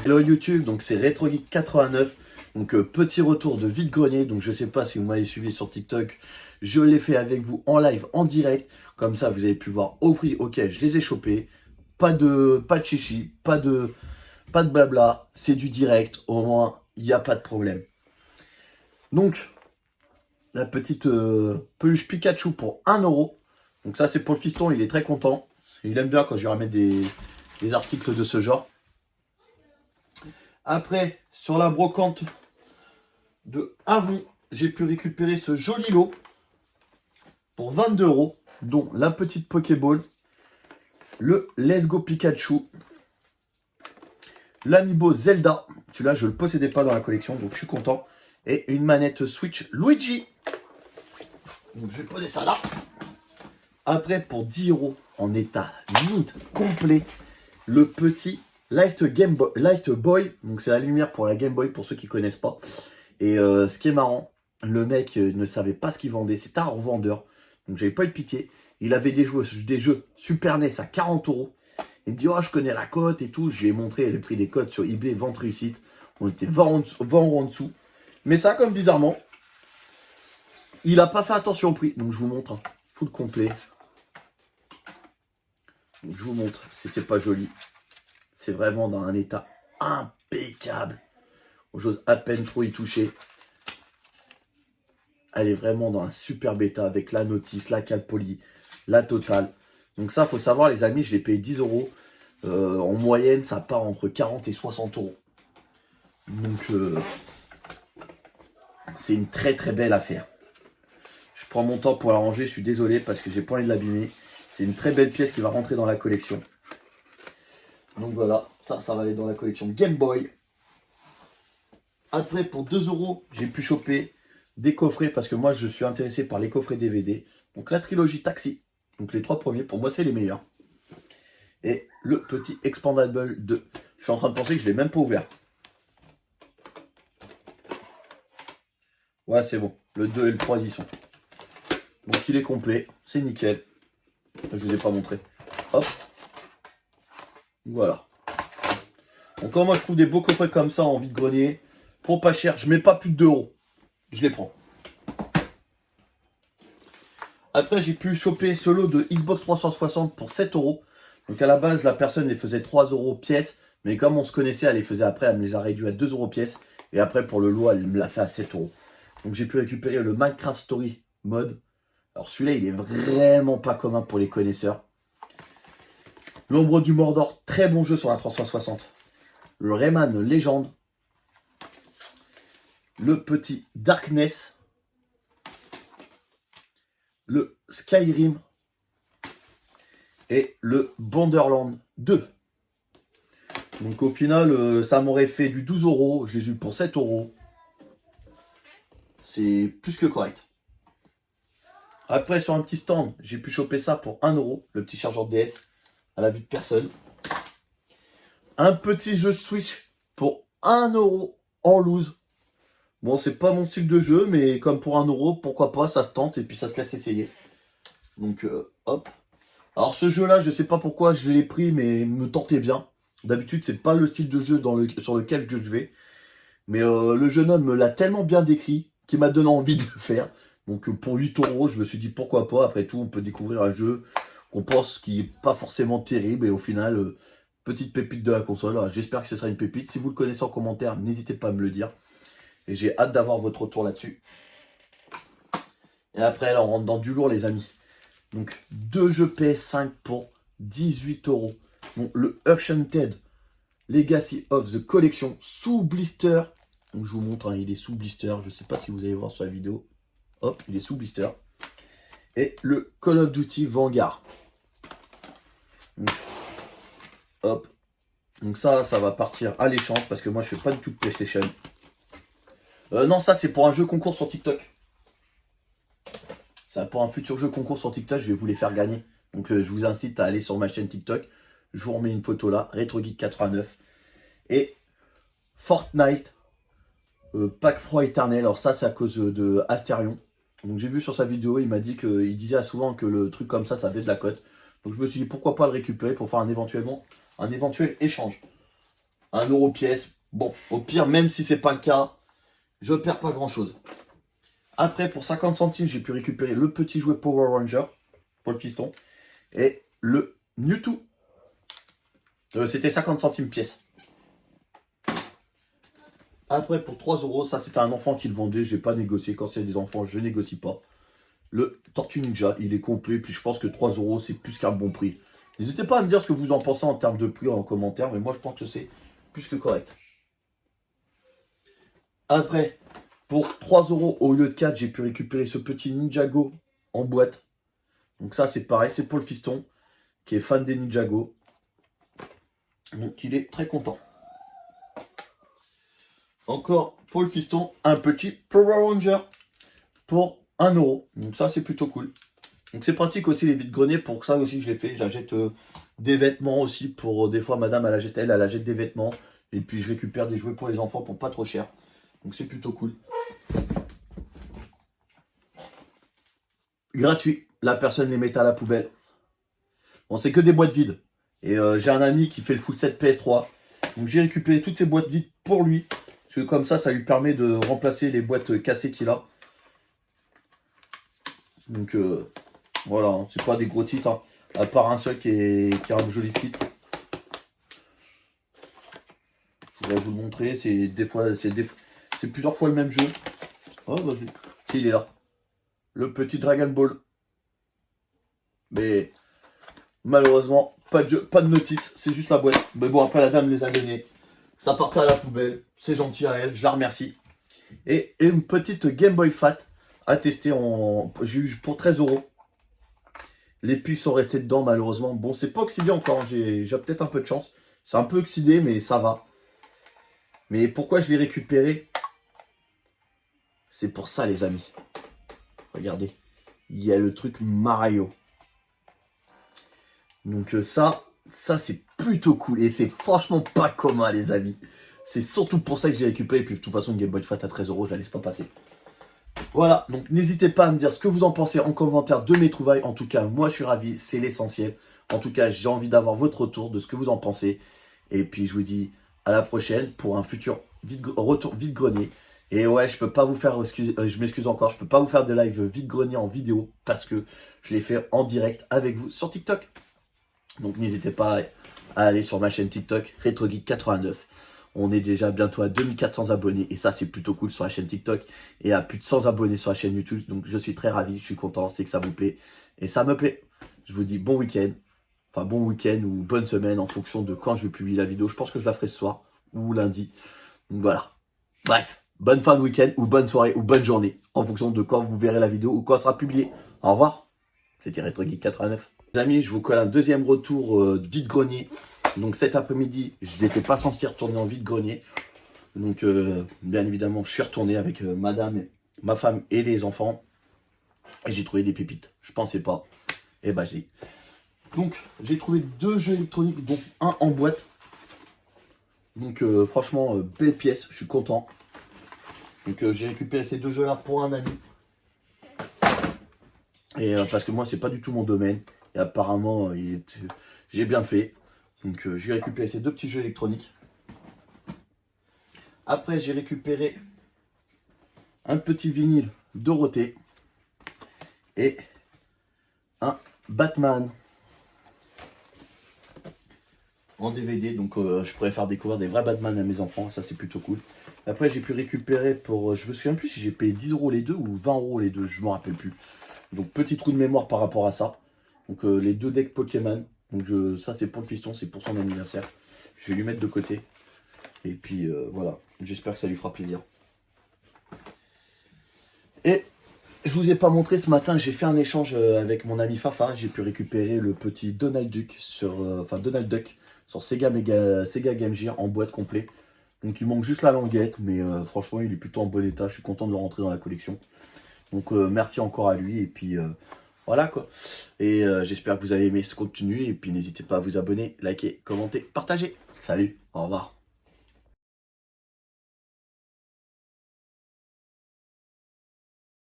Hello YouTube, donc c'est RetroGeek89. Donc petit retour de vide-grenier. Donc je sais pas si vous m'avez suivi sur TikTok, je l'ai fait avec vous en live, en direct. Comme ça, vous avez pu voir au prix auquel je les ai chopés. Pas de chichi, pas de blabla. C'est du direct. Au moins, il n'y a pas de problème. Donc, la petite peluche Pikachu pour 1 euro. Donc ça, c'est pour le fiston, il est très content. Il aime bien quand je lui ramène des articles de ce genre. Après, sur la brocante de Avon, j'ai pu récupérer ce joli lot pour 22 euros, dont la petite Pokéball, le Let's Go Pikachu, l'Amiibo Zelda, celui-là je ne le possédais pas dans la collection, donc je suis content, et une manette Switch Luigi. Donc je vais poser ça là. Après, pour 10 euros en état mint complet, le petit Light Boy, donc c'est la lumière pour la Game Boy pour ceux qui ne connaissent pas. Et ce qui est marrant, le mec ne savait pas ce qu'il vendait, c'était un revendeur, donc j'avais pas eu de pitié. Il avait des jeux Super NES à 40 euros. Il me dit, oh, je connais la cote et tout. Je lui ai montré le prix des cotes sur eBay, vente réussite. On était 20 euros en dessous. Mais ça, comme bizarrement, il n'a pas fait attention au prix. Donc je vous montre, hein, full complet. Donc, je vous montre, c'est pas joli. C'est vraiment dans un état impeccable. J'ose à peine trop y toucher. Elle est vraiment dans un super bêta avec la notice, la calpolie, la totale. Donc ça, faut savoir les amis, je l'ai payé 10 euros. En moyenne, ça part entre 40 et 60 euros. Donc c'est une très très belle affaire. Je prends mon temps pour la ranger, je suis désolé parce que j'ai pas envie de l'abîmer. C'est une très belle pièce qui va rentrer dans la collection. Donc voilà, ça va aller dans la collection Game Boy. Après, pour 2 euros, j'ai pu choper des coffrets parce que moi, je suis intéressé par les coffrets DVD. Donc la trilogie Taxi. Donc les 3 premiers, pour moi, c'est les meilleurs. Et le petit Expandable 2. Je suis en train de penser que je ne l'ai même pas ouvert. Ouais, c'est bon. Le 2 et le 3 y sont. Donc il est complet. C'est nickel. Je ne vous ai pas montré. Hop. Voilà. Donc quand moi je trouve des beaux coffrets comme ça en vide-grenier, pour pas cher, je mets pas plus de 2 euros. Je les prends. Après, j'ai pu choper ce lot de Xbox 360 pour 7 euros. Donc à la base, la personne les faisait 3 euros pièce. Mais comme on se connaissait, elle les faisait après. Elle me les a réduits à 2 euros pièce. Et après, pour le lot, elle me l'a fait à 7 euros. Donc j'ai pu récupérer le Minecraft Story Mode. Alors celui-là, il est vraiment pas commun pour les connaisseurs. L'Ombre du Mordor, très bon jeu sur la 360. Le Rayman Legend. Le petit Darkness. Le Skyrim et le Borderlands 2. Donc au final, ça m'aurait fait du 12 euros. J'ai eu pour 7 euros. C'est plus que correct. Après, sur un petit stand, j'ai pu choper ça pour 1 euro. Le petit chargeur DS à la vue de personne. Un petit jeu Switch pour 1 euro en loose. Bon, c'est pas mon style de jeu, mais comme pour 1 euro, pourquoi pas, ça se tente et puis ça se laisse essayer. Donc, hop. Alors, ce jeu-là, je sais pas pourquoi je l'ai pris, mais il me tentait bien. D'habitude, c'est pas le style de jeu sur lequel je vais. Mais le jeune homme me l'a tellement bien décrit qu'il m'a donné envie de le faire. Donc, pour 8 euros, je me suis dit pourquoi pas. Après tout, on peut découvrir un jeu qu'on pense qui est pas forcément terrible. Et au final, petite pépite de la console. J'espère que ce sera une pépite. Si vous le connaissez en commentaire, n'hésitez pas à me le dire. Et j'ai hâte d'avoir votre retour là-dessus. Et après, là, on rentre dans du lourd, les amis. Donc, 2 jeux PS5 pour 18 euros. Donc, le Enchanted Legacy of the Collection sous blister. Donc, je vous montre, hein, il est sous blister. Je ne sais pas si vous allez voir sur la vidéo. Hop, il est sous blister. Et le Call of Duty Vanguard. Donc, hop. Donc, ça va partir à l'échange parce que moi, je ne fais pas du tout de PlayStation. Non, ça, c'est pour un jeu concours sur TikTok. C'est pour un futur jeu concours sur TikTok, je vais vous les faire gagner. Donc, je vous incite à aller sur ma chaîne TikTok. Je vous remets une photo là, RetroGeek89. Et Fortnite, pack froid éternel. Alors ça, c'est à cause de Asterion. Donc, j'ai vu sur sa vidéo, il m'a dit qu'il disait souvent que le truc comme ça faisait de la cote. Donc, je me suis dit, pourquoi pas le récupérer pour faire un éventuel échange. 1 € pièce. Bon, au pire, même si c'est pas le cas, je perds pas grand chose. Après, pour 50 centimes, j'ai pu récupérer le petit jouet Power Ranger pour le fiston et le Mewtwo. C'était 50 centimes pièce. Après, pour 3 €, ça c'était un enfant qui le vendait, j'ai pas négocié. Quand c'est des enfants, je négocie pas. Le Tortue Ninja, il est complet, puis je pense que 3 € c'est plus qu'un bon prix. N'hésitez pas à me dire ce que vous en pensez en termes de prix en commentaire, mais moi je pense que c'est plus que correct. Après, pour 3 € au lieu de 4, j'ai pu récupérer ce petit Ninjago en boîte. Donc ça c'est pareil, c'est pour le fiston qui est fan des Ninjago. Donc il est très content. Encore pour le fiston, un petit Power Ranger pour 1 €. Donc ça c'est plutôt cool. Donc c'est pratique aussi les vides-greniers, pour ça aussi que je l'ai fait. J'achète des vêtements aussi pour des fois madame elle achète des vêtements. Et puis je récupère des jouets pour les enfants pour pas trop cher. Donc c'est plutôt cool. Gratuit, la personne les met à la poubelle. Bon c'est que des boîtes vides. Et j'ai un ami qui fait le full set PS3. Donc j'ai récupéré toutes ces boîtes vides pour lui. Parce que comme ça lui permet de remplacer les boîtes cassées qu'il a. Donc voilà, hein, c'est pas des gros titres, hein, à part un seul qui a un joli titre. Je voudrais vous le montrer, c'est plusieurs fois le même jeu. Oh, vas-y, il est là. Le petit Dragon Ball. Mais malheureusement, pas de jeu, pas de notice, c'est juste la boîte. Mais bon, après la dame les a donnés. Ça partait à la poubelle, c'est gentil à elle, je la remercie. Et une petite Game Boy Fat à tester j'ai eu pour 13 €. Les puces sont restées dedans malheureusement. Bon, c'est pas oxydé encore, j'ai peut-être un peu de chance. C'est un peu oxydé, mais ça va. Mais pourquoi je l'ai récupéré? C'est pour ça les amis. Regardez, il y a le truc Mario. Donc ça c'est plutôt cool. Et c'est franchement pas commun les amis. C'est surtout pour ça que j'ai récupéré. Et puis de toute façon, Game Boy Fat à 13 €, je la laisse pas passer. Voilà, donc n'hésitez pas à me dire ce que vous en pensez en commentaire de mes trouvailles. En tout cas, moi je suis ravi, c'est l'essentiel. En tout cas, j'ai envie d'avoir votre retour, de ce que vous en pensez. Et puis je vous dis à la prochaine pour un futur retour vide-grenier. Et ouais, je peux pas vous faire, je m'excuse encore, je peux pas vous faire de live vide-grenier en vidéo parce que je l'ai fait en direct avec vous sur TikTok. Donc n'hésitez pas à aller sur ma chaîne TikTok, RetroGeek89. On est déjà bientôt à 2400 abonnés et ça c'est plutôt cool sur la chaîne TikTok et à plus de 100 abonnés sur la chaîne YouTube. Donc je suis très ravi, je suis content, c'est que ça vous plaît et ça me plaît. Je vous dis bon week-end, enfin bon week-end ou bonne semaine en fonction de quand je vais publier la vidéo. Je pense que je la ferai ce soir ou lundi. Donc voilà. Bref, bonne fin de week-end ou bonne soirée ou bonne journée en fonction de quand vous verrez la vidéo ou quand elle sera publiée. Au revoir. C'était RetroGeek89. Les amis, je vous colle un deuxième retour vide-grenier. Donc cet après-midi, je n'étais pas censé retourner en vide-grenier. Donc bien évidemment, je suis retourné avec madame, ma femme et les enfants. Et j'ai trouvé des pépites. Je pensais pas. Et bah j'ai. Donc j'ai trouvé 2 jeux électroniques, dont un en boîte. Donc franchement, belle pièce, je suis content. Donc j'ai récupéré ces 2 jeux-là pour un ami. Et parce que moi, c'est pas du tout mon domaine. Et apparemment, j'ai bien fait. Donc j'ai récupéré ces 2 petits jeux électroniques. Après, j'ai récupéré un petit vinyle Dorothée et un Batman en DVD. Donc je pourrais faire découvrir des vrais Batman à mes enfants. Ça, c'est plutôt cool. Après, j'ai pu récupérer pour... je me souviens plus si j'ai payé 10 € les deux ou 20 € les deux. Je me rappelle plus. Donc petit trou de mémoire par rapport à ça. Donc les 2 decks Pokémon. Donc ça c'est pour le fiston, c'est pour son anniversaire. Je vais lui mettre de côté. Et puis voilà, j'espère que ça lui fera plaisir. Et je vous ai pas montré ce matin, j'ai fait un échange avec mon ami Fafa. J'ai pu récupérer le petit Donald Duck sur, Donald Duck sur Sega Game Gear en boîte complet. Donc il manque juste la languette, mais franchement il est plutôt en bon état. Je suis content de le rentrer dans la collection. Donc merci encore à lui et puis voilà quoi. Et j'espère que vous avez aimé ce contenu et puis n'hésitez pas à vous abonner, liker, commenter, partager. Salut, au revoir.